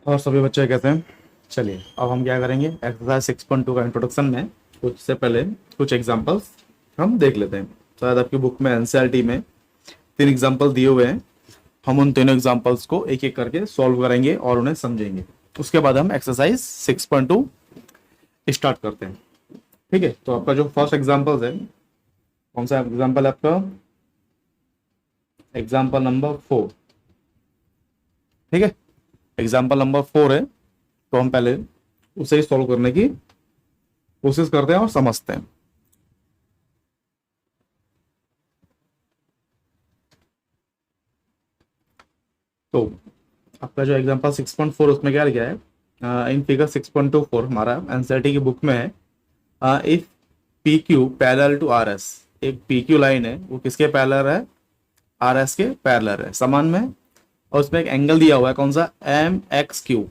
और सभी बच्चे कैसे हैं? चलिए अब हम क्या करेंगे, एक्सरसाइज 6.2 का इंट्रोडक्शन में कुछ से पहले कुछ एग्जांपल्स हम देख लेते हैं। शायद आपकी बुक में एनसीईआरटी में 3 एग्जांपल दिए हुए हैं। हम उन तीनों एग्जांपल्स को एक एक करके सॉल्व करेंगे और उन्हें समझेंगे। उसके बाद हम एक्सरसाइज 6.2 स्टार्ट करते हैं। ठीक है, तो आपका जो फर्स्ट एग्जाम्पल है, कौन सा एग्जाम्पल है आपका? Example number 4। ठीक है, एग्जाम्पल नंबर 4 है, तो हम पहले उसे ही सॉल्व करने की कोशिश करते हैं और समझते हैं। तो आपका जो एग्जाम्पल 6.4 उसमें क्या लिखा है? इन फिगर 6.24 हमारा एनसीईआरटी की बुक में है। If P Q parallel to R S, एक पी क्यू लाइन है, वो किसके पैरेलल है? आर एस के पैरेलल है, समान में। और उसमें एक एंगल दिया हुआ है, कौन सा? M X Q.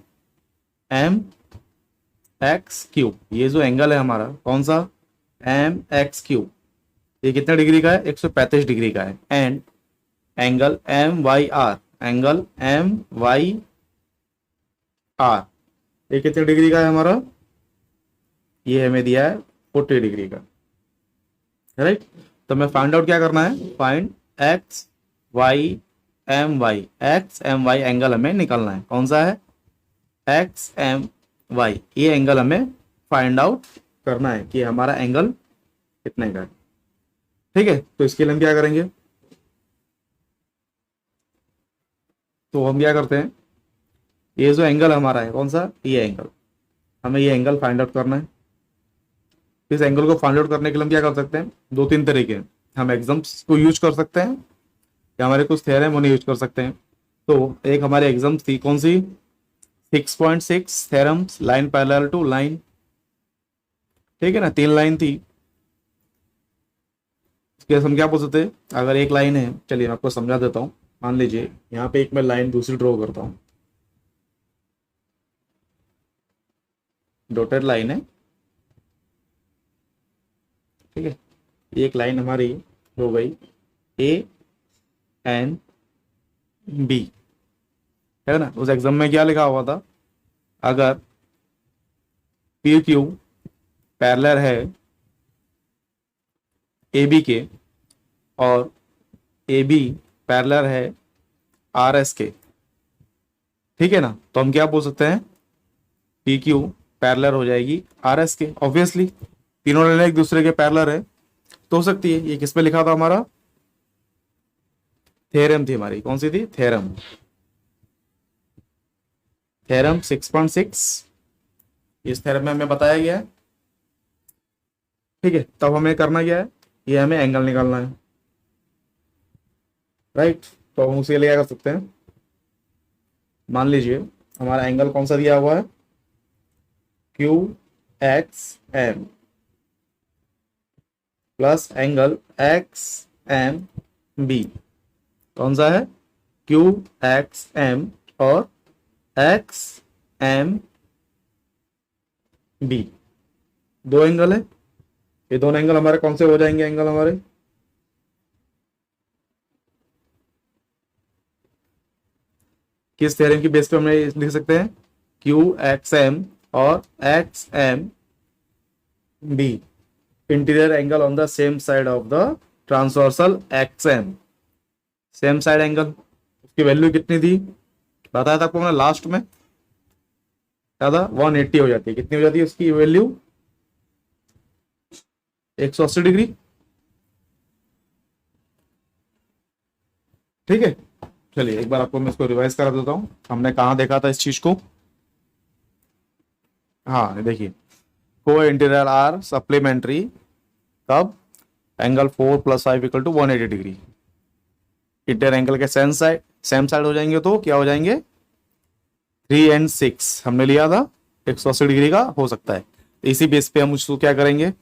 M X Q, ये जो एंगल है हमारा, कौन सा? M X Q. ये कितने डिग्री का है? 135 डिग्री का है। And angle M Y R, angle M Y R, ये कितने डिग्री का है हमारा? ये हमें दिया है 40 डिग्री का। राइट, तो हमें फाइंड आउट क्या करना है? Find X Y M Y. X M Y angle हमें निकालना है। कौन सा है? एक्स एम वाई, ये एंगल हमें फाइंड आउट करना है कि हमारा एंगल कितने का है। ठीक है, तो इसके लिए हम क्या करेंगे? तो हम क्या करते हैं, ये जो एंगल हमारा है, कौन सा? ये एंगल, हमें ये एंगल फाइंड आउट करना है। इस एंगल को फाइंड आउट करने के लिए हम क्या कर सकते हैं? 2-3 तरीके हैं। हम एग्जाम्स को यूज कर सकते हैं या हमारे कुछ थ्योरम उन्हें यूज कर सकते हैं। तो एक हमारे एग्जाम्स थी, कौन सी? 6.6 theorems, line parallel to line. ठीक है ना, 3 लाइन थी। इसके हम क्या बोल सकते हैं? अगर एक लाइन है, चलिए मैं आपको समझा देता हूँ। मान लीजिए यहाँ पे एक मैं लाइन दूसरी ड्रॉ करता हूँ, डॉटेड लाइन है। ठीक है, एक लाइन हमारी हो गई ए एन बी, है ना। उस एग्जाम में क्या लिखा हुआ था? अगर पी क्यू पैरेलल है ए बी के और ए बी पैरेलल है आर एस के, ठीक है ना, तो हम क्या बोल सकते हैं? पी क्यू पैरेलल हो जाएगी आर एस के। ऑब्वियसली तीनों लाइनें एक दूसरे के पैरेलल है, तो हो सकती है। ये किस पे लिखा था हमारा? थ्योरम थी हमारी, कौन सी थी? थ्योरम। थ्योरम 6.6, इस थ्योरम में हमें बताया गया है। ठीक है, तब हमें करना क्या है? ये हमें एंगल निकालना है। राइट, तो हम उसके लिए क्या कर सकते हैं? मान लीजिए हमारा एंगल कौन सा दिया हुआ है? Q X M plus angle X M B. कौन सा है? क्यू एक्स एम और एक्स एम बी, दो एंगल है। ये दोनों एंगल हमारे कौन से हो जाएंगे? एंगल हमारे किस थ्योरम की बेस पे हम लिख सकते हैं? क्यू एक्स एम और X M B, interior angle on the same side of the transversal X M. Same side angle, उसकी वैल्यू कितनी थी? बताया था आपको मैंने लास्ट में, क्या था? 180 हो जाती है। कितनी हो जाती है उसकी वैल्यू? 180 डिग्री। ठीक है, चलिए एक बार आपको मैं इसको रिवाइज करा देता हूं। हमने कहा देखा था इस चीज को? हाँ, देखिए, को इंटीरियर आर सप्लीमेंट्री, तब एंगल 4 + 5 = 180 डिग्री। इंटीरियर एंगल के सेम साइड हो जाएंगे तो क्या हो जाएंगे? 3 और 6 हमने लिया था, 180 डिग्री का हो सकता है। इसी बेस पे हम उसको क्या करेंगे?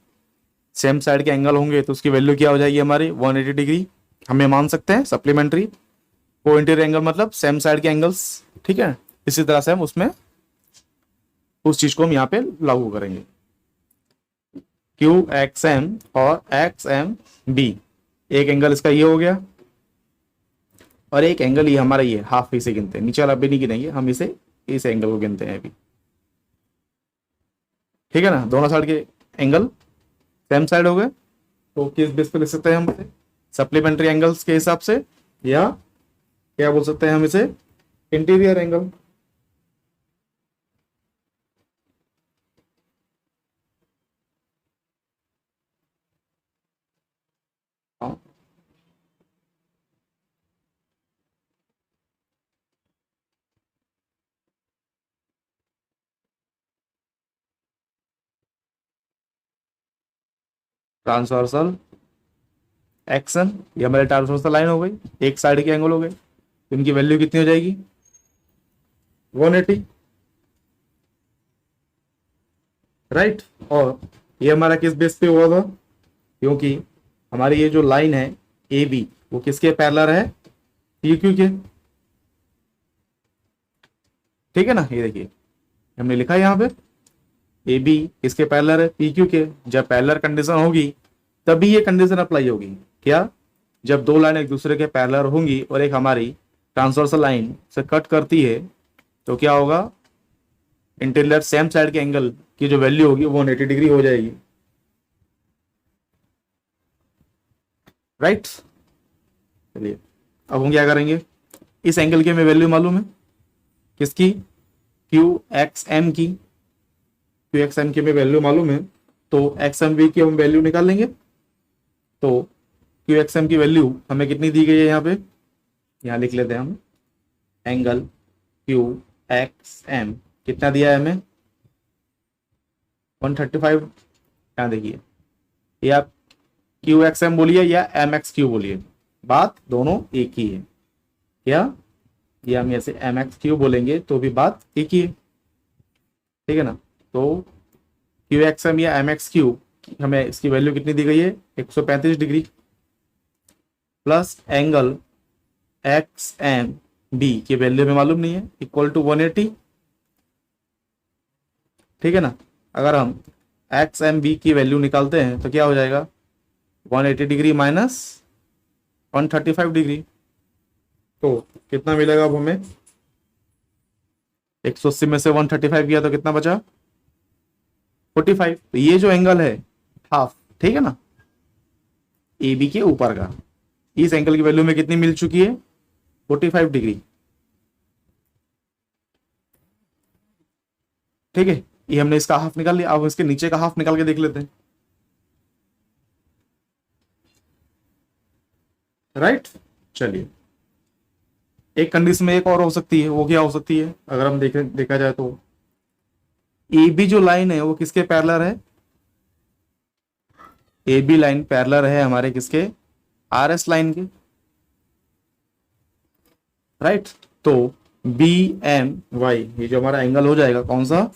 सेम साइड के एंगल होंगे तो उसकी वैल्यू क्या हो जाएगी हमारी? 180 डिग्री हमें मान सकते हैं सप्लीमेंट्री। को इंटीरियर एंगल मतलब सेम साइड के एंगल्स। ठीक है, इसी तरह से हम उसमें उस चीज को हम यहाँ पे लागू करेंगे। क्यू एक्स एम और एक्स एम बी, एक एंगल इसका ये हो गया और एक एंगल ये हमारा ये हाफ इसे गिनते हैं, नीचे वाला भी नहीं गिनेंगे हम, इसे इस एंगल को गिनते हैं अभी। ठीक है ना, दोनों साइड के एंगल सेम साइड हो गए, तो किस बेस पे लिख सकते हैं हम इसे? सप्लीमेंट्री एंगल्स के हिसाब से, या क्या बोल सकते हैं हम इसे? Interior angle. ट्रांसवर्सल एक्शन, ये हमारे ट्रांसवर्सल लाइन हो गई, एक साइड के एंगल हो गए, इनकी वैल्यू कितनी हो जाएगी? 180, राइट। और ये हमारा किस बेस पे हुआ था? क्योंकि हमारी ये जो लाइन है ए बी, वो किसके पैरेलल है? पी क्यू के। ठीक है ना, ये देखिए हमने लिखा है यहाँ पे ए बी किसके पैरेलल है? पी क्यू के। जब पैरेलल कंडीशन होगी तभी ये कंडीशन अप्लाई होगी। क्या? जब दो लाइन एक दूसरे के पैरेलल होंगी और एक हमारी ट्रांसवर्सल लाइन से कट करती है, तो क्या होगा? इंटीरियर सेम साइड के एंगल की जो वैल्यू होगी वो 180 डिग्री हो जाएगी, राइट। चलिए अब हम क्या करेंगे, इस एंगल की हमें वैल्यू मालूम है, किसकी? क्यू एक्स एम की। क्यू एक्स एम की हमें वैल्यू मालूम है, तो एक्स एम वी की हम वैल्यू निकाल लेंगे। तो क्यू एक्स एम की वैल्यू हमें कितनी दी गई है यहाँ पे? यहाँ लिख लेते हैं हम, एंगल क्यू एक्स एम कितना दिया है हमें? 135। यहाँ देखिए, ये आप क्यू एक्स एम बोलिए या एम एक्स क्यू बोलिए, बात दोनों एक ही है। क्या? ये हम ऐसे एम एक्स क्यू बोलेंगे तो भी बात एक ही है। ठीक है ना, तो क्यू एक्स एम या एम एक्स क्यू हमें इसकी वैल्यू कितनी दी गई है? 135 degree, plus angle X M B की वैल्यू हमें मालूम नहीं है, इक्वल टू 180। ठीक है ना, अगर हम एक्स एम बी की वैल्यू निकालते हैं तो क्या हो जाएगा? 180 डिग्री माइनस 135 डिग्री, तो कितना मिलेगा अब हमें? 180 में से 135 किया तो कितना बचा? 45। तो ये जो एंगल है हाफ, ठीक है ना, ए बी के ऊपर का, इस एंगल की वैल्यू में कितनी मिल चुकी है? 45 डिग्री। ठीक है, ये हमने इसका हाफ निकाल लिया, अब इसके नीचे का हाफ निकाल के देख लेते हैं, राइट। चलिए, एक कंडीशन में एक और हो सकती है, वो क्या हो सकती है? अगर हम देखा जाए तो ए बी जो लाइन है वो किसके पैरेलल है? ए बी लाइन पैरेलल है हमारे किसके? आर एस लाइन के, राइट। तो बी एम वाई, ये जो हमारा एंगल हो जाएगा, कौन सा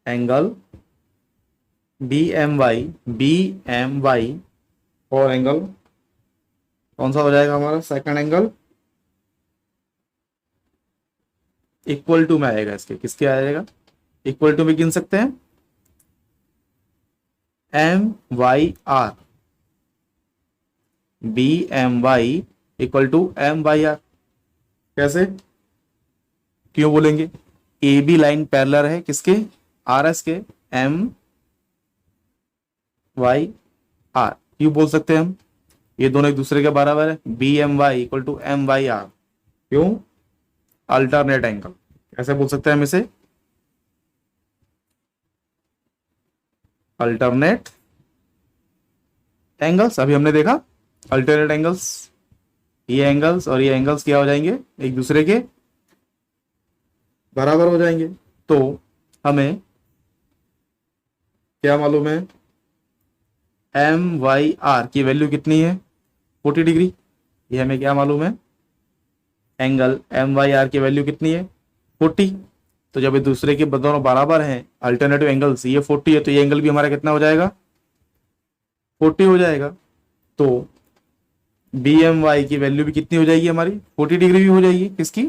angle? B M Y. B M Y और एंगल कौन सा हो जाएगा हमारा? सेकंड एंगल इक्वल टू में आएगा इसके, किसके आएगा? इक्वल टू में गिन सकते हैं, M Y R. B M Y equal to M Y R. कैसे, क्यों बोलेंगे? ए बी लाइन पैरेलल है किसके? आर एस के, एम वाई आर। क्यों बोल सकते हैं हम? ये दोनों एक दूसरे के बराबर है, B M Y equal to M Y R. क्यों? Alternate angle. कैसे बोल सकते हैं हम इसे? Alternate angles. अभी हमने देखा अल्टरनेट एंगल्स, ये एंगल्स और ये एंगल्स क्या हो जाएंगे? एक दूसरे के बराबर हो जाएंगे। तो हमें क्या मालूम है? एम वाई आर की वैल्यू कितनी है? 40 डिग्री। ये हमें क्या मालूम है? एंगल एम वाई आर की वैल्यू कितनी है? 40। तो जब एक दूसरे के दोनों बराबर हैं अल्टरनेटिव एंगल्स, ये 40 है तो ये एंगल भी हमारा कितना हो जाएगा? 40 हो जाएगा। तो बी एम वाई की वैल्यू भी कितनी हो जाएगी हमारी? 40 डिग्री भी हो जाएगी। किसकी?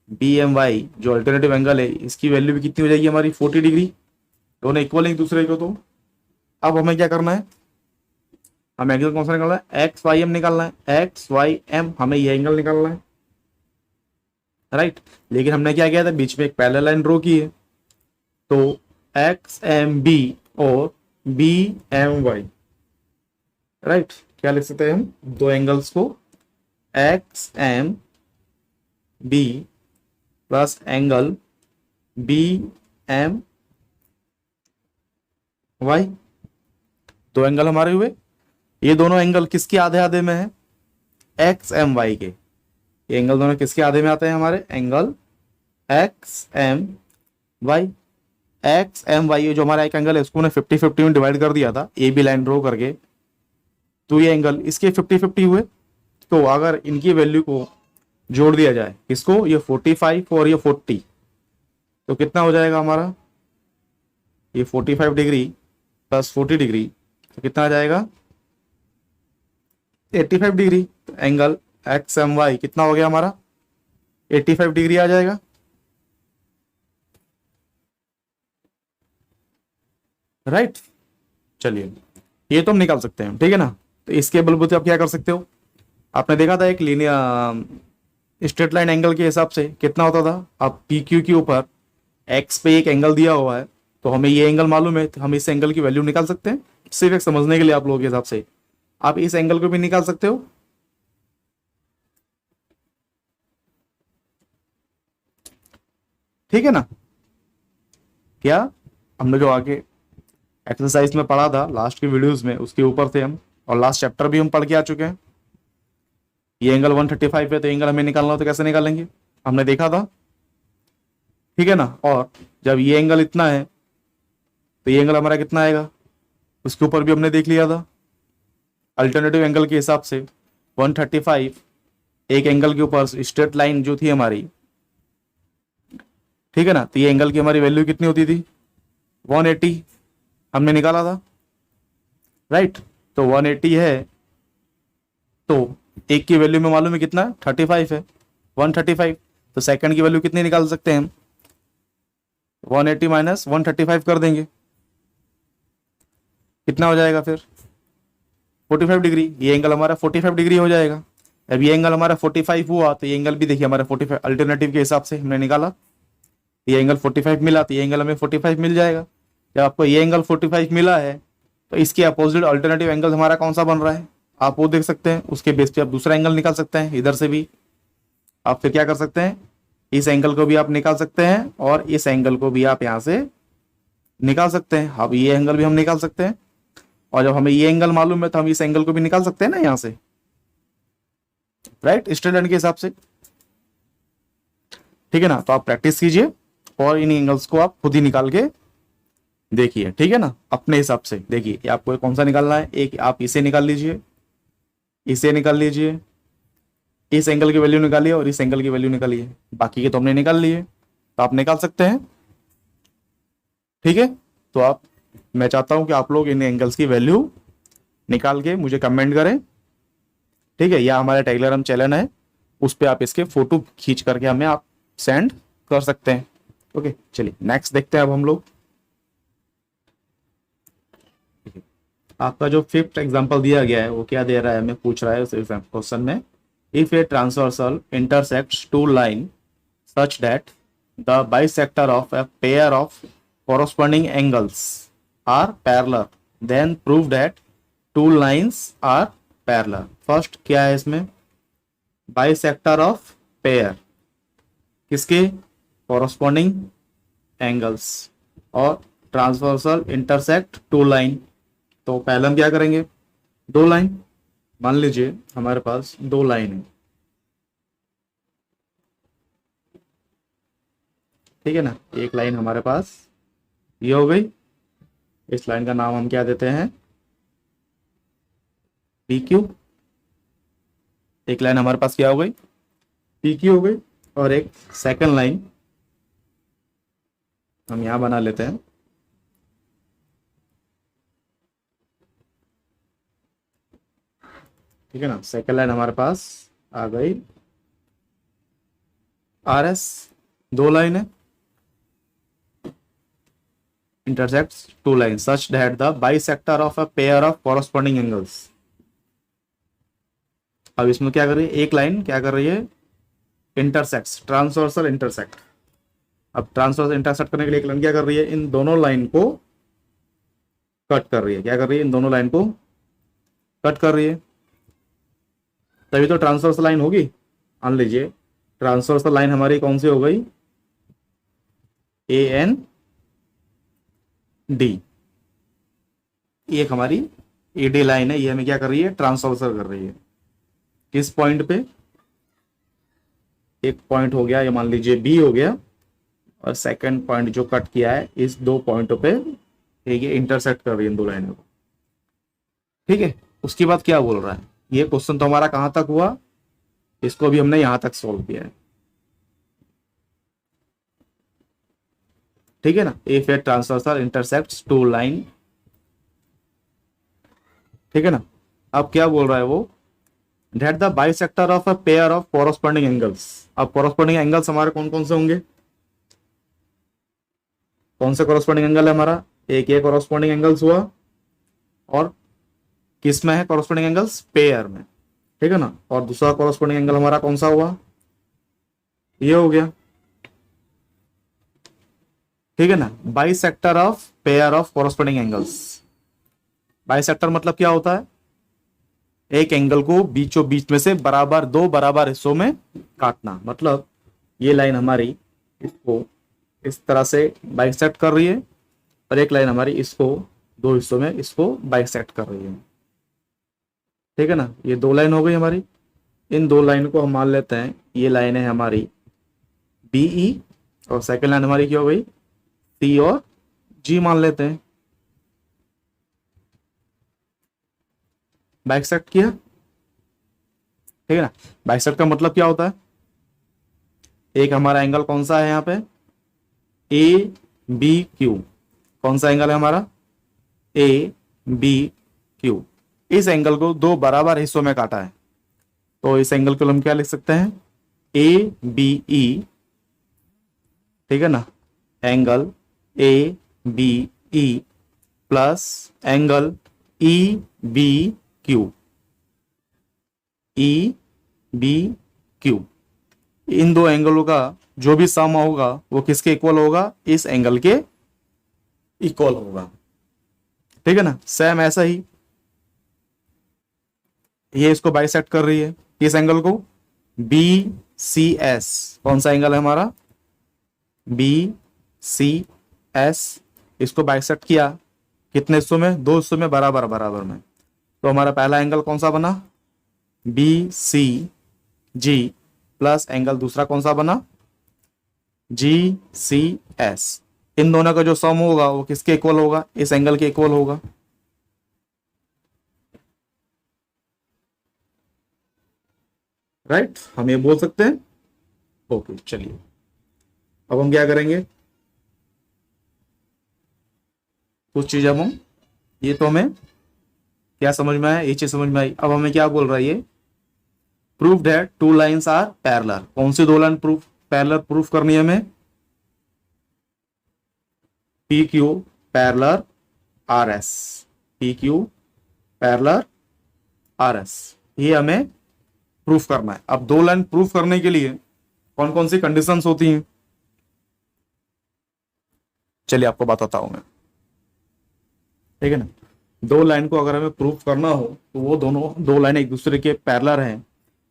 बी एम वाई जो अल्टरनेटिव एंगल है, इसकी वैल्यू भी कितनी हो जाएगी हमारी? 40 डिग्री। दोनों इक्वल है एक दूसरे को। तो अब हमें क्या करना है? हमें एंगल कौन सा निकालना है? एक्स वाई एम निकालना है। एक्स वाई एम, हमें ये एंगल निकालना है। राइट। लेकिन हमने क्या किया था, बीच में एक पैरेलल लाइन ड्रॉ की है, तो एक्स एम बी और बी एम वाई, राइट। क्या लिख सकते हैं हम दो एंगल्स को, X M B plus angle B M Y, दो एंगल हमारे हुए। ये दोनों एंगल किसके आधे आधे में है, एक्स एम वाई के। ये एंगल दोनों किसके आधे में आते हैं हमारे, angle X M Y. X M Y जो हमारा एक एंगल है, इसको मैंने 50-50 में डिवाइड कर दिया था ए बी लाइन ड्रॉ करके, तो ये एंगल इसके 50-50 हुए। तो अगर इनकी वैल्यू को जोड़ दिया जाए, इसको, ये 45 और ये 40, तो कितना हो जाएगा हमारा, ये 45 डिग्री प्लस 40 डिग्री, तो कितना आ जाएगा 85 डिग्री। तो एंगल एक्स एम वाई कितना हो गया हमारा, 85 डिग्री आ जाएगा, राइट। चलिए, ये तो हम निकाल सकते हैं, ठीक है ना। तो इसके बलबूते आप क्या कर सकते हो, आपने देखा था एक लीनियर स्ट्रेट लाइन एंगल के हिसाब से कितना होता था, आप पी क्यू के ऊपर एक्स पे एक एंगल दिया हुआ है, तो हमें ये एंगल मालूम है, तो हम इस एंगल की वैल्यू निकाल सकते हैं। सिर्फ एक समझने के लिए आप लोगों के हिसाब से आप इस एंगल को भी निकाल सकते हो, ठीक है ना। क्या हमने जो आगे एक्सरसाइज में पढ़ा था लास्ट की वीडियोस में, उसके ऊपर थे हम, और लास्ट चैप्टर भी हम पढ़ के आ चुके हैं। ये एंगल 135 है, तो एंगल हमें निकालना हो तो कैसे निकालेंगे, हमने देखा था, ठीक है ना। और जब ये एंगल इतना है, तो ये एंगल हमारा कितना आएगा, उसके ऊपर भी हमने देख लिया था। अल्टरनेटिव एंगल के हिसाब से 135 एक एंगल के ऊपर स्ट्रेट लाइन जो थी हमारी, ठीक है ना, तो ये एंगल की हमारी वैल्यू कितनी होती थी, 180 हमने निकाला था, राइट। तो 180 है, तो एक की वैल्यू में मालूम है कितना, 35 है, 135। तो सेकंड की वैल्यू कितनी निकाल सकते हैं हम, 180 माइनस 135 कर देंगे, कितना हो जाएगा फिर 45 डिग्री। ये एंगल हमारा 45 डिग्री हो जाएगा। अब ये एंगल हमारा 45 हुआ, तो ये एंगल भी देखिए हमारा 45 अल्टरनेटिव के हिसाब से हमने निकाला, ये एंगल 45 मिला, तो ये एंगल हमें 45 मिल जाएगा। जब आपको ये एंगल 45 मिला है, तो इसके अपोजिट अल्टरनेटिव एंगल हमारा कौन सा बन रहा है, आप वो देख सकते हैं। उसके बेस पे आप दूसरा एंगल निकाल सकते हैं, इधर से भी आप फिर क्या कर सकते हैं, इस एंगल को भी आप निकाल सकते हैं, और इस एंगल को भी आप यहाँ से निकाल सकते हैं। अब ये एंगल भी हम निकाल सकते हैं, और जब हमें ये एंगल मालूम है, तो हम इस एंगल को भी निकाल सकते हैं ना यहाँ से, राइट, स्ट्रेट लाइन के हिसाब से, ठीक है ना। तो आप प्रैक्टिस कीजिए और इन एंगल्स को आप खुद ही निकाल के देखिए, ठीक है ना, अपने हिसाब से देखिए आपको कौन सा निकालना है। एक आप इसे निकाल लीजिए, इसे निकाल लीजिए, इस एंगल की वैल्यू निकालिए और इस एंगल की वैल्यू निकालिए, बाकी के तो हमने निकाल लिए, तो आप निकाल सकते हैं, ठीक है। तो आप, मैं चाहता हूं कि आप लोग इन एंगल्स की वैल्यू निकाल के मुझे कमेंट करें, ठीक है, या हमारा टेलीग्राम चैनल है, उस पर आप इसके फोटो खींच करके हमें आप सेंड कर सकते हैं। ओके, चलिए नेक्स्ट देखते हैं अब हम लोग। आपका जो फिफ्थ एग्जांपल दिया गया है, वो क्या दे रहा है, हमें पूछ रहा है उस क्वेश्चन में, if a transversal intersects two line such that the bisector of a pair of corresponding angles are parallel, then prove that two lines are parallel। First क्या है इसमें, बाइसेक्टर ऑफ पेयर, किसके, corresponding angles, और transversal intersect to line. तो पहले हम क्या करेंगे, दो लाइन, मान लीजिए हमारे पास दो लाइन है, ठीक है ना। एक लाइन हमारे पास ये हो गई, इस लाइन का नाम हम क्या देते हैं, पी क्यू। एक लाइन हमारे पास क्या हो गई, पी क्यू हो गई, और एक सेकंड लाइन हम यहां बना लेते हैं, ठीक है ना। सेकंड लाइन हमारे पास आ गई आर एस, दो लाइन है, intersects two lines such that the bisector of a pair of corresponding angles। अब इसमें क्या कर रही है, एक लाइन क्या कर रही है, इंटरसेक्ट्स, ट्रांसवर्सल इंटरसेक्ट। अब ट्रांसवर्सल इंटरसेक्ट करने के लिए एक लाइन क्या कर रही है, इन दोनों लाइन को कट कर रही है। क्या कर रही है, इन दोनों लाइन को कट कर रही है, तभी तो ट्रांसवर्सल लाइन होगी। मान लीजिए ट्रांसवर्सल लाइन हमारी कौन सी हो गई, ए एन डी, ये एक हमारी ए डी लाइन है, ये हमें क्या कर रही है, ट्रांसवर्सल कर रही है। किस पॉइंट पे, एक पॉइंट हो गया, ये मान लीजिए बी हो गया, और सेकंड पॉइंट जो कट किया है इस दो पॉइंटों पे ये इंटरसेक्ट कर रही है इन दो लाइनों को। ठीक है, उसके बाद क्या बोल रहा है, ये क्वेश्चन तो हमारा कहां तक हुआ, इसको भी हमने यहां तक सॉल्व किया है। ठीक है ना, if a transversal intersects two line. ठीक है ना, अब क्या बोल रहा है वो, that the bisector of a pair of corresponding angles. अब कोरस्पॉन्डिंग एंगल्स हमारे कौन कौन से होंगे, कौन से कोरस्पॉन्डिंग एंगल है हमारा, एक ये कोरस्पॉन्डिंग एंगल्स हुआ, और किस में है कोरस्पॉन्डिंग एंगल्स, पेयर में। ठीक है ना, और दूसरा कोरस्पॉन्डिंग एंगल हमारा कौन सा हुआ, ये हो गया। ठीक है ना, bisector of pair of corresponding angles. Bisector मतलब क्या होता है, एक एंगल को बीचों बीच में से बराबर दो बराबर हिस्सों में काटना। मतलब ये लाइन हमारी इसको इस तरह से बाइसेक्ट कर रही है, और एक लाइन हमारी इसको दो हिस्सों में इसको बाइसेक्ट कर रही है। ठीक है ना, ये दो लाइन हो गई हमारी। इन दो लाइन को हम मान लेते हैं, ये लाइन है हमारी बीई, और सेकंड लाइन हमारी क्या हो गई, सी और जी मान लेते हैं। बाइसेक्ट किया। ठीक है ना, बाइसेक्ट का मतलब क्या होता है, एक हमारा एंगल कौन सा है यहाँ पे, ए बी क्यू। कौन सा एंगल है हमारा, ए बी क्यू। इस एंगल को दो बराबर हिस्सों में काटा है, तो इस एंगल को हम क्या लिख सकते हैं, ए बी ई। ठीक है ना, angle A B E plus angle E B Q, E B Q. इन दो एंगलों का जो भी सम होगा वो किसके इक्वल होगा, इस एंगल के इक्वल होगा। ठीक है ना, सेम ऐसा ही ये इसको बाइसेक्ट कर रही है, इस एंगल को बी सी एस। कौन सा एंगल है हमारा, बी सी एस। इसको बाइसेक्ट किया कितने हिस्सों में, दो हिस्सों में बराबर बराबर में। तो हमारा पहला एंगल कौन सा बना, बी सी जी, प्लस एंगल दूसरा कौन सा बना, जी सी एस। इन दोनों का जो सम होगा वो किसके इक्वल होगा, इस एंगल के इक्वल होगा। राइट, हम ये बोल सकते हैं। ओके चलिए, अब हम क्या करेंगे, कुछ चीज अब हम, ये तो हमें क्या समझ में आया, ये चीज समझ में आई। अब हमें क्या बोल रहा है ये, proof that two lines are parallel. कौन सी दो लाइन प्रूफ पैरेलल प्रूफ करनी है हमें, P Q parallel R S, P Q parallel are S, ये हमें प्रूफ करना है। अब दो लाइन प्रूफ करने के लिए कौन कौन सी कंडीशंस होती हैं, चलिए आपको बताता हूं मैं। ठीक है ना, दो लाइन को अगर हमें प्रूफ करना हो तो वो दोनों दो लाइन एक दूसरे के पैरेलल हैं,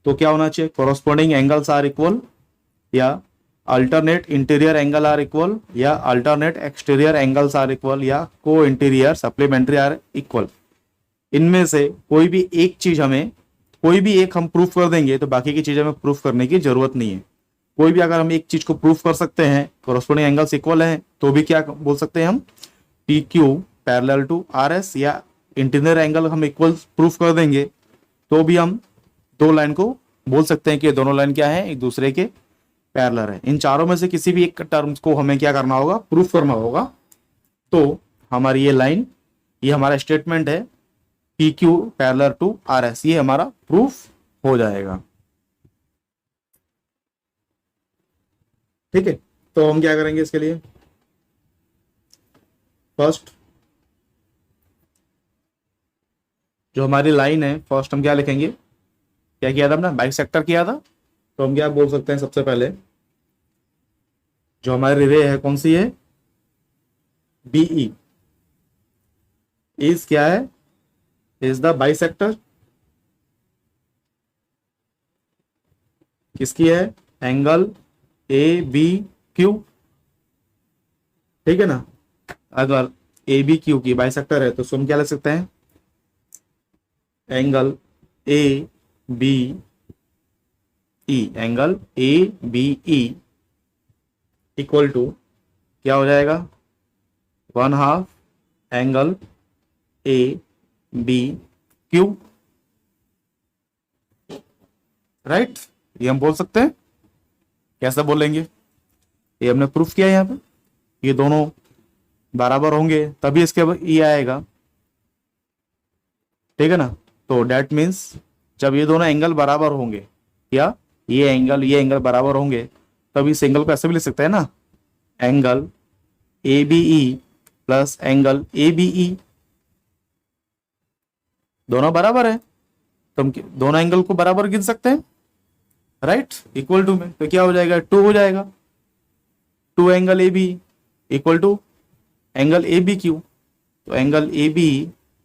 तो क्या होना चाहिए, कोरोस्पोंडिंग एंगल्स आर इक्वल, या alternate interior angle are equal, या alternate exterior angles are equal, या co interior supplementary are equal. इनमें से कोई भी एक चीज हमें, कोई भी एक हम प्रूफ कर देंगे तो बाकी की चीज हमें प्रूफ करने की जरूरत नहीं है। कोई भी अगर हम एक चीज को प्रूफ कर सकते हैं, कोरोस्पोंडिंग एंगल्स इक्वल हैं, तो भी क्या बोल सकते हैं हम, P Q parallel to R S, या इंटीरियर एंगल हम इक्वल प्रूफ कर देंगे तो भी हम दो लाइन को बोल सकते हैं कि दोनों लाइन क्या है, एक दूसरे के पैरेलल है। इन चारों में से किसी भी एक टर्म्स को हमें क्या करना होगा, प्रूफ करना होगा। तो हमारी ये लाइन, ये हमारा स्टेटमेंट है, P Q parallel to R S, ये हमारा प्रूफ हो जाएगा। ठीक है, तो हम क्या करेंगे इसके लिए, फर्स्ट जो हमारी लाइन है, फर्स्ट हम क्या लिखेंगे, क्या किया था हमने, बाइसेक्टर किया था। तो हम क्या बोल सकते हैं, सबसे पहले जो हमारी रे है कौन सी है, बीई, इज क्या है, इज द बाइसेक्टर किसकी है, एंगल ए बी क्यू, ठीक है ना। अगर ए बी क्यू की बाइसेक्टर है तो उसको हम क्या लिख सकते हैं, angle A B E, angle A B E equal to क्या हो जाएगा, 1/2 angle A B Q, right. ये हम बोल सकते हैं। कैसे बोलेंगे, ये हमने प्रूफ किया है यहाँ पे, ये दोनों बराबर होंगे तभी इसके ये आएगा, ठीक है ना। तो डेट मीन्स जब ये दोनों एंगल बराबर होंगे, या ये एंगल बराबर होंगे, तब इस एंगल को ऐसे भी लिख सकते हैं ना, angle A B E plus angle A B E, दोनों बराबर है तो हम दोनों एंगल को बराबर गिन सकते हैं, राइट। इक्वल टू में तो क्या हो जाएगा, 2 हो जाएगा, 2 angle A B equal to angle A B Q, तो एंगल ए बी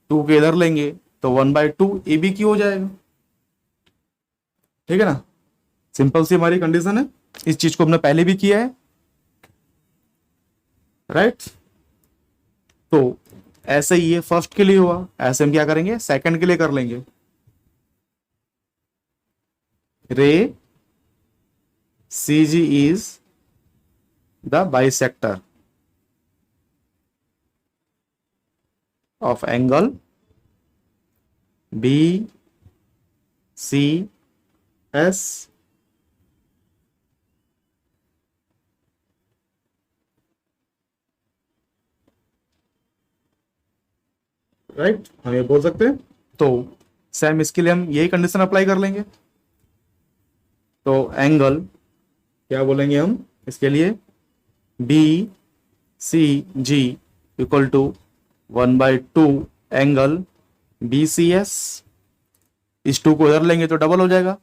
2 के इधर लेंगे तो 1/2 ए बी क्यू हो जाएगा, ठीक है ना। सिंपल सी हमारी कंडीशन है, इस चीज को हमने पहले भी किया है, राइट। तो ऐसे ही ये फर्स्ट के लिए हुआ, ऐसे हम क्या करेंगे, सेकंड के लिए कर लेंगे, ray C G is the bisector of angle B C S, right, हम ये बोल सकते हैं। तो सेम इसके लिए हम यही कंडीशन अप्लाई कर लेंगे, तो एंगल क्या बोलेंगे हम इसके लिए, B C G equal to 1/2 angle B C S, इस 2 को इधर लेंगे तो डबल हो जाएगा,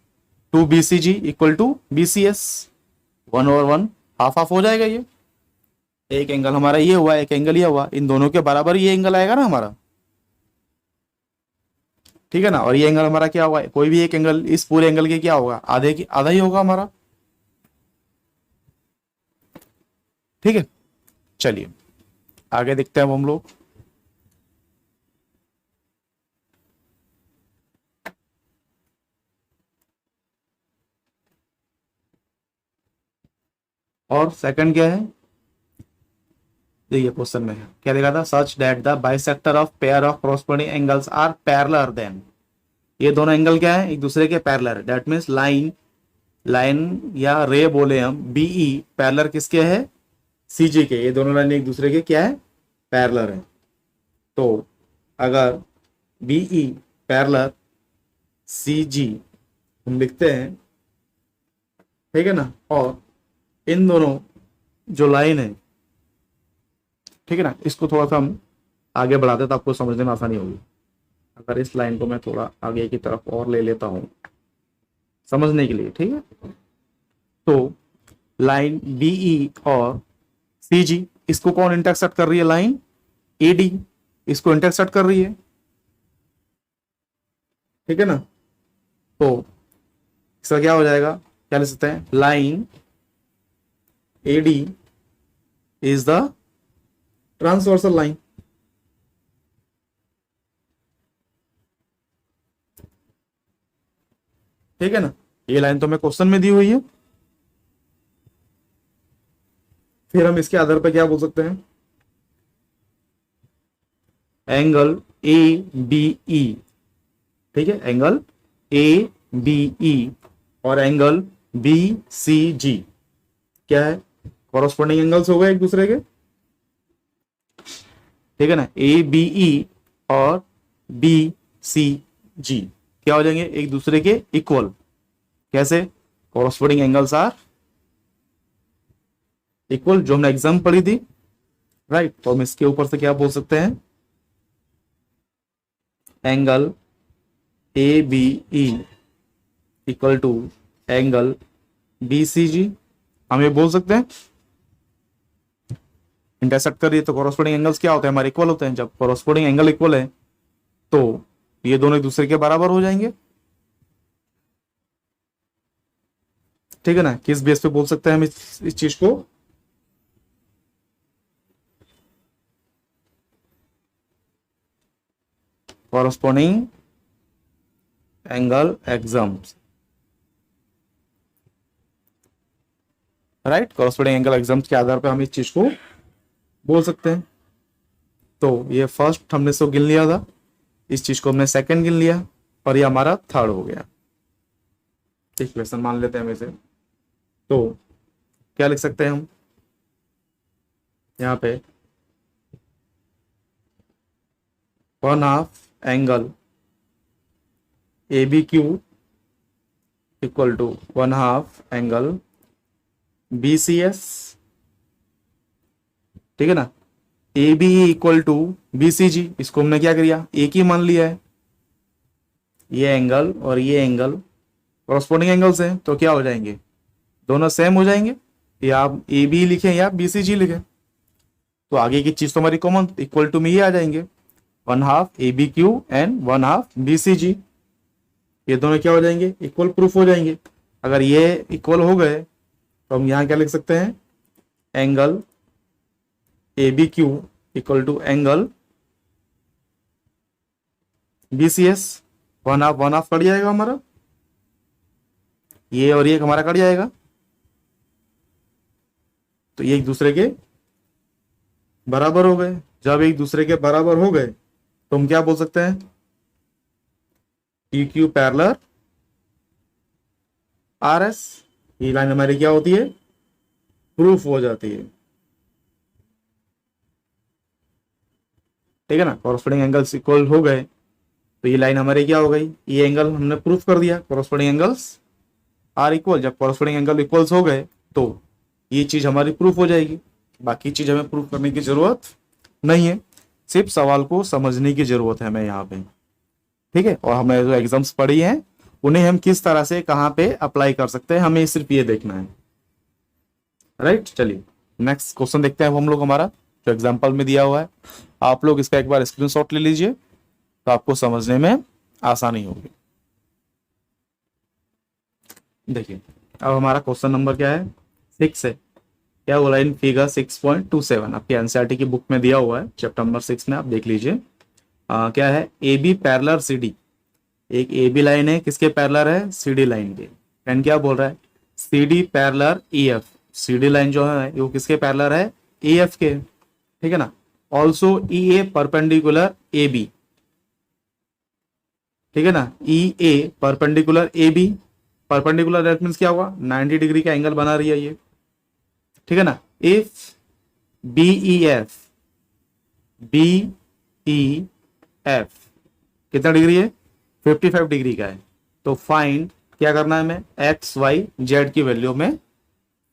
2 B C G equal to B C S, 1/1 half half हो जाएगा। ये एक एंगल हमारा ये हुआ, एक एंगल ये हुआ, इन दोनों के बराबर ये एंगल आएगा ना हमारा, ठीक है ना। और ये एंगल हमारा क्या होगा, कोई भी एक एंगल इस पूरे एंगल के क्या होगा, आधा ही होगा हमारा, ठीक है। चलिए आगे देखते हैं अब हम लोग। और सेकंड क्या है, देखिए क्वेश्चन में क्या लिखा था, such that the bisector of pair of corresponding angles are parallel then, ये दोनों एंगल क्या है, एक दूसरे के पैरेलल, दैट मींस लाइन या रे बोले हम, बीई पैरेलल किसके है, सीजी के, ये दोनों लाइन एक दूसरे के क्या है, पैरेलल है। तो अगर बीई पैरेलल सीजी हम लिखते हैं, ठीक है ना, और इन दोनों जो लाइन है, ठीक है ना, इसको थोड़ा सा हम आगे बढ़ाते तो आपको समझने में आसानी होगी। अगर इस लाइन को मैं थोड़ा आगे की तरफ और ले लेता हूं समझने के लिए, ठीक है। तो लाइन बीई और सीजी, इसको कौन इंटरसेक्ट कर रही है, लाइन एडी इसको इंटरसेक्ट कर रही है, ठीक है ना। तो इसका क्या हो जाएगा, क्या लिख सकते हैं, line AD is the transversal line, ठीक है ना। ये लाइन तो हमें क्वेश्चन में दी हुई है, फिर हम इसके आधार पर क्या बोल सकते हैं, एंगल ए बी ई, ठीक है, एंगल ए बी ई और एंगल बी सी जी क्या है, कॉरस्पॉन्डिंग एंगल्स हो गए एक दूसरे के, ठीक है ना। ए बी ई और बी सी जी क्या हो जाएंगे, एक दूसरे के इक्वल, कैसे, कॉरस्पॉन्डिंग एंगल्स आर इक्वल, जो हमने एग्जाम पढ़ी थी, राइट। तो हम इसके ऊपर से क्या बोल सकते हैं, angle A B E equal to angle BCG, हम ये बोल सकते हैं इंटरसेक्ट कर रही है तो कॉरस्पॉन्डिंग एंगल्स क्या होते हैं, हमारे इक्वल होते हैं। जब कॉरस्पॉन्डिंग एंगल इक्वल है तो ये दोनों एक दूसरे के बराबर हो जाएंगे। ठीक है ना, किस बेस पे बोल सकते हैं हम इस चीज को, corresponding angle exams, right. Corresponding angle exams के आधार पे हम इस चीज को बोल सकते हैं। तो ये फर्स्ट हमने सो गिन लिया था, इस चीज को हमने सेकंड गिन लिया, और ये हमारा थर्ड हो गया। एक क्वेश्चन मान लेते हैं हम इसे, तो क्या लिख सकते हैं हम यहाँ पे, 1/2 angle ABQ equal to 1/2 angle BCS। ठीक है ना, ABE इक्वल टू BCG, इसको हमने क्या किया, एक ही मान लिया है। ये एंगल और ये एंगल कॉरस्पॉन्डिंग एंगल्स हैं, तो क्या हो जाएंगे, दोनों सेम हो जाएंगे। या आप AB लिखें या BCG लिखें, तो आगे की चीज तो हमारी कॉमन इक्वल टू में ये आ जाएंगे, 1/2 ABQ एंड 1/2 BCG। ये दोनों क्या हो जाएंगे, इक्वल प्रूफ हो जाएंगे। अगर ये इक्वल हो गए तो हम यहाँ क्या लिख सकते हैं, angle ABQ equal to angle BCS। 1/2 cut जाएगा हमारा, ये और ये हमारा कट जाएगा, तो ये एक दूसरे के बराबर हो गए। जब एक दूसरे के बराबर हो गए तो हम क्या बोल सकते हैं, PQ पैरेलल RS। ये लाइन हमारी क्या होती है, प्रूफ हो जाती है। ठीक है ना, कॉरस्पॉन्डिंग एंगल्स इक्वल हो गए तो ये लाइन हमारी क्या हो गई, ये एंगल हमने प्रूफ कर दिया, कॉरस्पॉन्डिंग एंगल्स आर इक्वल। जब कॉरस्पॉन्डिंग एंगल इक्वल्स हो गए तो ये चीज हमारी प्रूफ हो जाएगी। बाकी चीज हमें प्रूफ करने की जरूरत नहीं है, सिर्फ सवाल को समझने की जरूरत है हमें यहाँ पे। ठीक है, और हमें जो एग्जाम्स पढ़ी हैं उन्हें हम किस तरह से कहाँ पे अप्लाई कर सकते हैं, हमें सिर्फ ये देखना है, राइट। चलिए नेक्स्ट क्वेश्चन देखते हैं हम लोग, हमारा जो एग्जाम्पल में दिया हुआ है। आप लोग इसका एक बार स्क्रीनशॉट ले लीजिए तो आपको समझने में आसानी होगी। देखिए अब हमारा क्वेश्चन नंबर क्या है, 6 है। क्या बोला, इन फिगर 6.27 आपकी एनसीईआरटी की बुक में दिया हुआ है, चैप्टर नंबर 6 में आप देख लीजिए। क्या है, AB पैरेलल CD। एक AB लाइन है, किसके पैरेलल है, CD लाइन के। एंड क्या बोल रहा है, CD parallel EF। CD line जो है वो किसके पैरेलल है, EF के। ठीक है ना, ऑल्सो EA परपेंडिकुलर AB। ठीक है ना, EA perpendicular AB। Perpendicular that means क्या हुआ, 90 डिग्री का एंगल बना रही है ये। ठीक है ना, इफ BEF, BEF कितना डिग्री है, 55 डिग्री का है। तो फाइंड क्या करना है हमें, XYZ की वैल्यू में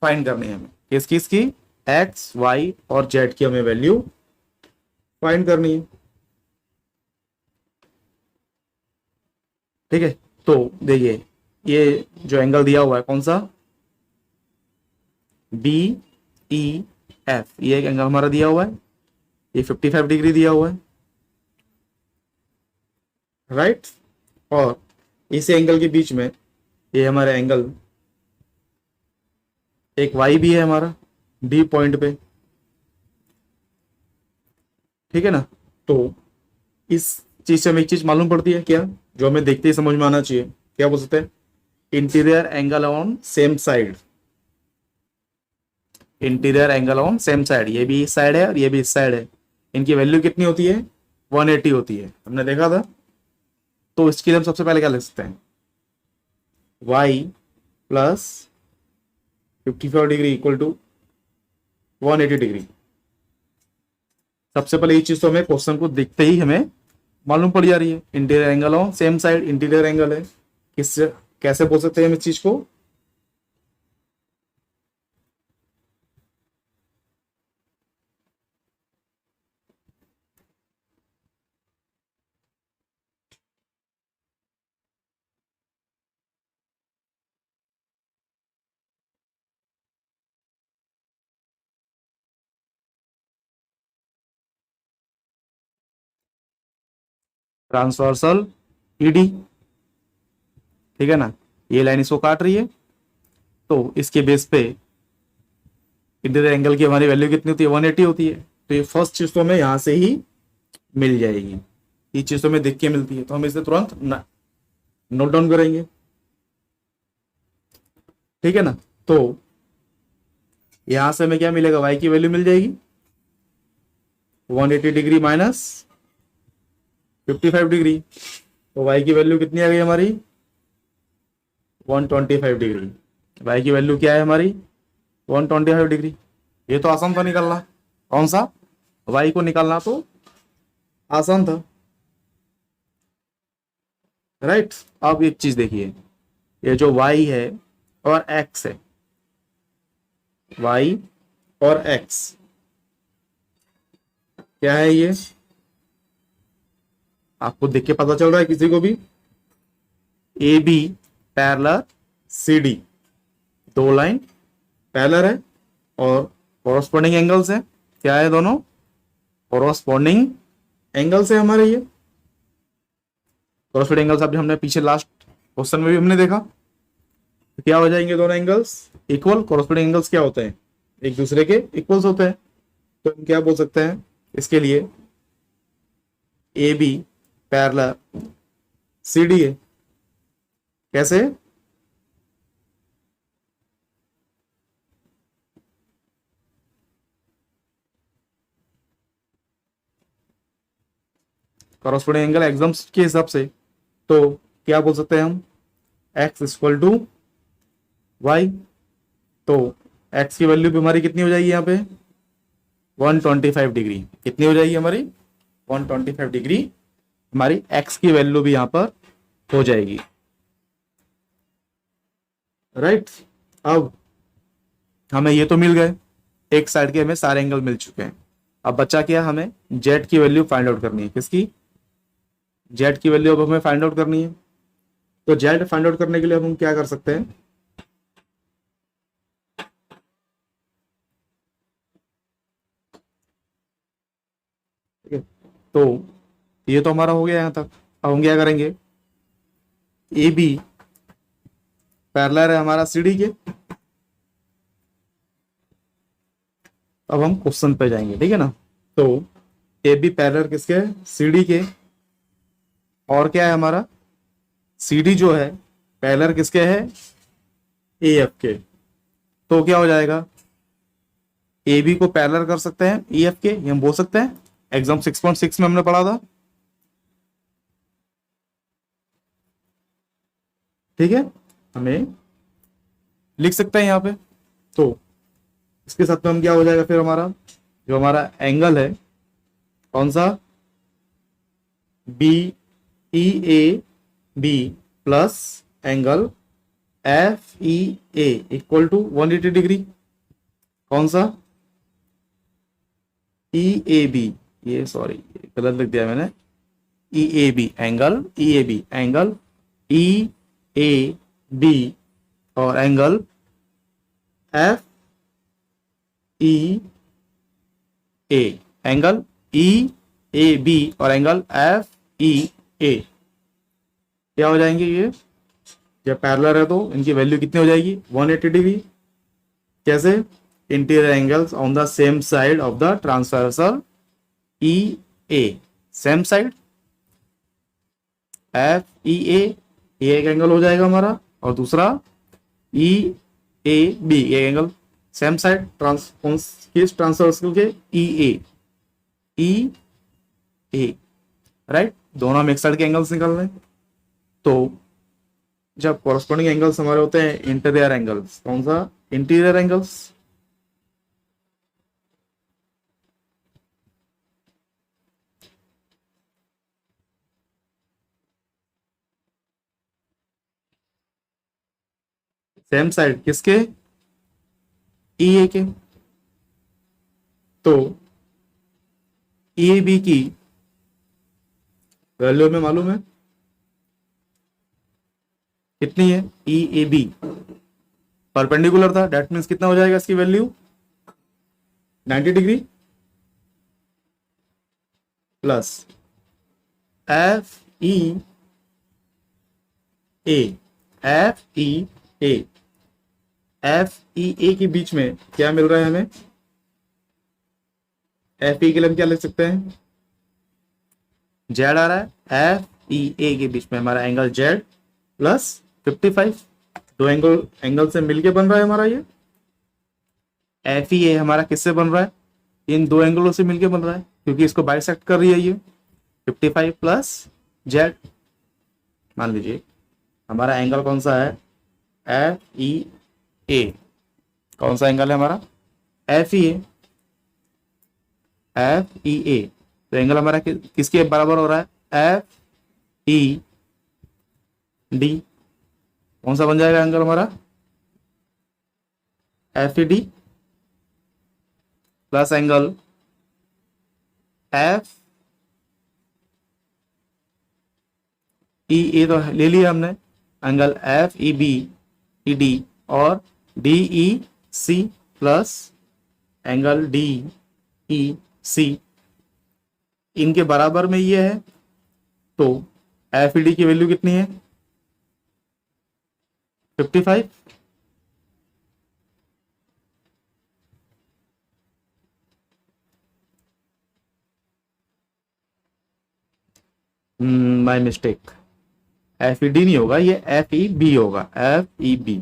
फाइंड करनी है हमें, किस किस की, XY और Z की हमें वैल्यू फाइंड करनी है। ठीक है, तो देखिए ये जो एंगल दिया हुआ है कौन सा, BEF, ये एक एंगल हमारा दिया हुआ है, ये 55 डिग्री दिया हुआ है, राइट। और इस एंगल के बीच में ये हमारा एंगल एक Y भी है हमारा D पॉइंट पे। ठीक है ना, तो इस चीज से हमें एक चीज मालूम पड़ती है क्या, जो हमें देखते ही समझ में आना चाहिए, क्या बोल सकते हैं, interior angle on same side. Interior angle on same side, ये भी इस साइड है और ये भी इस साइड है, इनकी वैल्यू कितनी होती है, 180 होती है, हमने देखा था। तो इसके लिए हम सबसे पहले क्या लिख सकते हैं, Y plus 55 degree equal to 180 degree. सबसे पहले ये चीज तो हमें क्वेश्चन को देखते ही हमें मालूम पड़ जा रही है, interior angle on same side, interior angle है, किस कैसे बोल सकते हैं हम इस चीज को, ट्रांसवर्सल ईडी, ठीक है ना, ये लाइन इसको काट रही है। तो इसके बेस पे इंटीरियर एंगल की हमारी वैल्यू कितनी होती है, 180 होती है। तो ये फर्स्ट चीज तो हमें यहां से ही मिल जाएगी, ये चीज तो हमें देख के मिलती है, तो हम इसे तुरंत नोट डाउन करेंगे, ठीक है ना। तो यहां से हमें क्या मिलेगा, y की वैल्यू मिल जाएगी 180 डिग्री माइनस 55 डिग्री। तो y की वैल्यू कितनी आ गई हमारी, 125 डिग्री। y की वैल्यू क्या है हमारी, 125 डिग्री। ये तो आसान था निकालना, कौन सा, y को निकालना तो आसान था, राइट। अब एक चीज देखिए, ये जो y है और x है, y और x क्या है, ये आपको देख के पता चल रहा है किसी को भी, A B parallel C D, दो लाइन पैरेलल है और कॉरस्पॉन्डिंग एंगल्स है, क्या है, दोनों कॉरस्पॉन्डिंग एंगल्स है हमारे। ये कॉरस्पॉन्डिंग एंगल्स अभी हमने पीछे लास्ट क्वेश्चन में भी हमने देखा, तो क्या हो जाएंगे दोनों एंगल्स इक्वल। कॉरस्पॉन्डिंग एंगल्स क्या होते हैं, एक दूसरे के इक्वल्स होते हैं। तो हम क्या बोल सकते हैं इसके लिए, A B parallel C D है, कैसे, कॉरस्पॉन्डिंग एंगल एग्जाम्स के हिसाब से। तो क्या बोल सकते हैं हम, x इक्वल टू वाई। तो x की वैल्यू भी हमारी कितनी हो जाएगी यहाँ पे, 125 डिग्री। कितनी हो जाएगी हमारी, 125 डिग्री हमारी x की वैल्यू भी यहाँ पर हो जाएगी, राइट। अब हमें ये तो मिल गए, एक साइड के हमें सारे एंगल मिल चुके हैं। अब बच्चा क्या, हमें z की वैल्यू फाइंड आउट करनी है, किसकी, z की वैल्यू अब हमें फाइंड आउट करनी है। तो z फाइंड आउट करने के लिए अब हम क्या कर सकते हैं, ठीक है। तो ये तो हमारा हो गया यहां तक। अब हम क्या करेंगे, ए बी पैरेलल है हमारा सी डी के। अब हम क्वेश्चन पे जाएंगे, ठीक है ना। तो ए बी पैरेलल किसके, सी डी के, और क्या है हमारा, सी डी जो है पैरेलल किसके है, ए एफ के। तो क्या हो जाएगा, ए बी को पैरेलल कर सकते हैं ई एफ के, ये हम बोल सकते हैं, एग्जाम 6.6 में हमने पढ़ा था, ठीक है। हमें लिख सकते हैं यहाँ पे। तो इसके साथ में हम क्या हो जाएगा फिर, हमारा जो हमारा एंगल है कौन सा, B E A B plus angle F E A equal to 180 degree, कौन सा, ई ए बी, ये सॉरी गलत लिख दिया मैंने, E A B angle, E A B angle E A B और angle F E A, angle E A B और angle F E A क्या हो जाएंगे, ये जब पैरेलल है तो इनकी वैल्यू कितनी हो जाएगी, 180 डिग्री। कैसे, interior angles on the same side of the transversal E A, same side F E A, ये एक एंगल हो जाएगा हमारा, और दूसरा ई ए बी, ये एंगल सेम साइड ट्रांसवर्सल के ई ए, राइट। दोनों हम एक साइड के एंगल्स निकाल रहे हैं। तो जब कॉरस्पॉन्डिंग एंगल्स हमारे होते हैं इंटीरियर एंगल्स, कौन सा, इंटीरियर एंगल्स, सेम साइड किसके, ई ए के। तो ई बी की वैल्यू हमें मालूम है कितनी है, ई ए बी परपेंडिकुलर था, डेट मीन्स कितना हो जाएगा इसकी value, 90 degree plus F E A, F E A, F E A के बीच में क्या मिल रहा है हमें? एफ ई के लिए हम क्या लिख सकते हैं? जेड आ रहा है, एफ ई ए के बीच में हमारा एंगल जेड प्लस 55। दो एंगल से मिलके बन रहा है हमारा ये एफ ई ए। हमारा किससे बन रहा है? इन दो एंगलों से मिलके बन रहा है, क्योंकि इसको बाइसेक्ट कर रही है ये 55 प्लस जेड। मान लीजिए हमारा एंगल कौन सा है? F E A. कौन सा एंगल है हमारा? F E A, F E A. तो एंगल हमारा किसके बराबर हो रहा है? F E D. कौन सा बन जाएगा एंगल हमारा? F E D plus angle F E A तो ले लिया हमने, angle F E B E D और D E C plus angle D E C, इनके बराबर में ये है। तो एफ ई डी की वैल्यू कितनी है? 55। My mistake, F E D नहीं होगा, ये एफ ई बी होगा, F E B,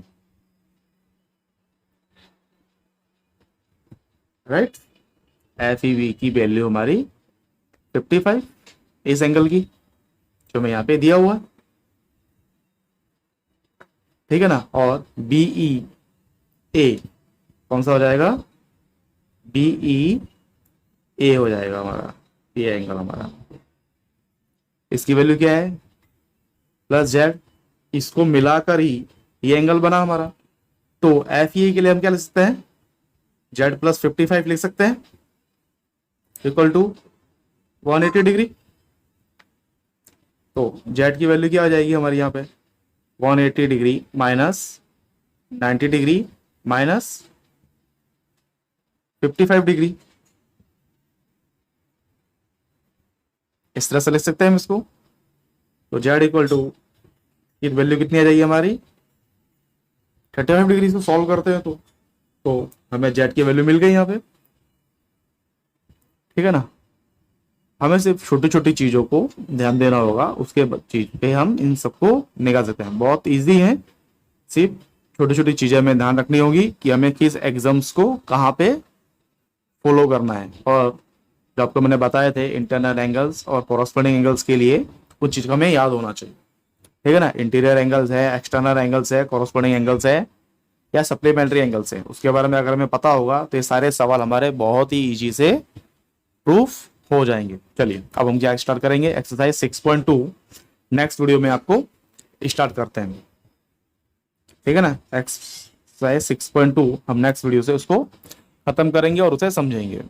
right. F E B की वैल्यू हमारी 55 इस एंगल की, जो मैं यहां पे दिया हुआ, ठीक है ना। और बी ई ए कौन सा हो जाएगा? बी ई ए हो जाएगा हमारा ये एंगल हमारा। इसकी वैल्यू क्या है? Plus Z. इसको मिलाकर ही ये एंगल बना हमारा। तो एफ ई के लिए हम क्या लिख सकते हैं? जेड प्लस 55 लिख सकते हैं, इक्वल टू 180 डिग्री। तो जेड की वैल्यू क्या आ जाएगी हमारी यहाँ पे? 180 degree minus 90 degree minus 55 degree. इस तरह से लिख सकते हैं हम इसको। तो जेड इक्वल टू की वैल्यू कितनी आ जाएगी हमारी? 35 डिग्री से सॉल्व करते हैं तो हमें जेड की वैल्यू मिल गई यहाँ पे, ठीक है ना। हमें सिर्फ छोटी छोटी चीजों को ध्यान देना होगा, उसके चीज पे हम इन सबको निकाल सकते हैं। बहुत इजी है, सिर्फ छोटी छोटी चीजें हमें ध्यान रखनी होगी कि हमें किस एग्जाम्स को कहाँ पे फॉलो करना है। और जो आपको मैंने बताए थे इंटरनल एंगल्स और कोरस्पोंडिंग एंगल्स के लिए कुछ चीज हमें याद होना चाहिए, ठीक है ना। इंटीरियर एंगल्स है, एक्सटर्नल एंगल्स है, कोरस्पोंडिंग एंगल्स है या सप्लीमेंट्री एंगल्स है, उसके बारे में अगर हमें पता होगा तो ये सारे सवाल हमारे बहुत ही इजी से प्रूफ हो जाएंगे। चलिए अब हम क्या स्टार्ट करेंगे? एक्सरसाइज 6.2 नेक्स्ट वीडियो में आपको स्टार्ट करते हैं, ठीक है ना। एक्सरसाइज 6.2 हम नेक्स्ट वीडियो से उसको खत्म करेंगे और उसे समझेंगे।